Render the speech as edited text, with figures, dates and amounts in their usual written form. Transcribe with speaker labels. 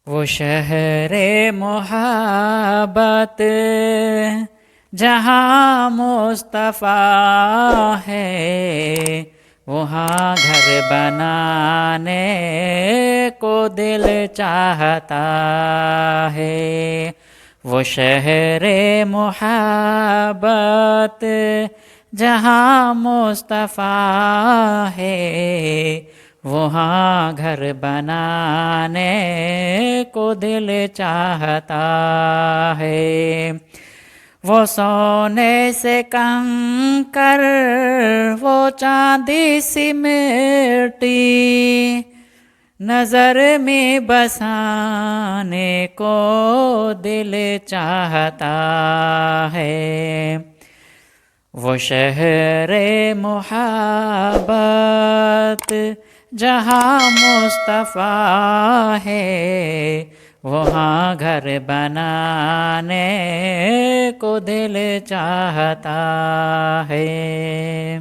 Speaker 1: وہ شہر محبت جہاں مصطفیٰ ہے، وہاں گھر بنانے کو دل چاہتا ہے۔ وہ شہر محبت جہاں مصطفیٰ ہے، وہاں گھر بنانے کو دل چاہتا ہے۔ وہ سونے سے کنکر، وہ چاندی سی مٹی، نظر میں بسانے کو دل چاہتا ہے۔ وہ شہر محبت جہاں مصطفیٰ ہے، وہاں گھر بنانے کو دل چاہتا ہے۔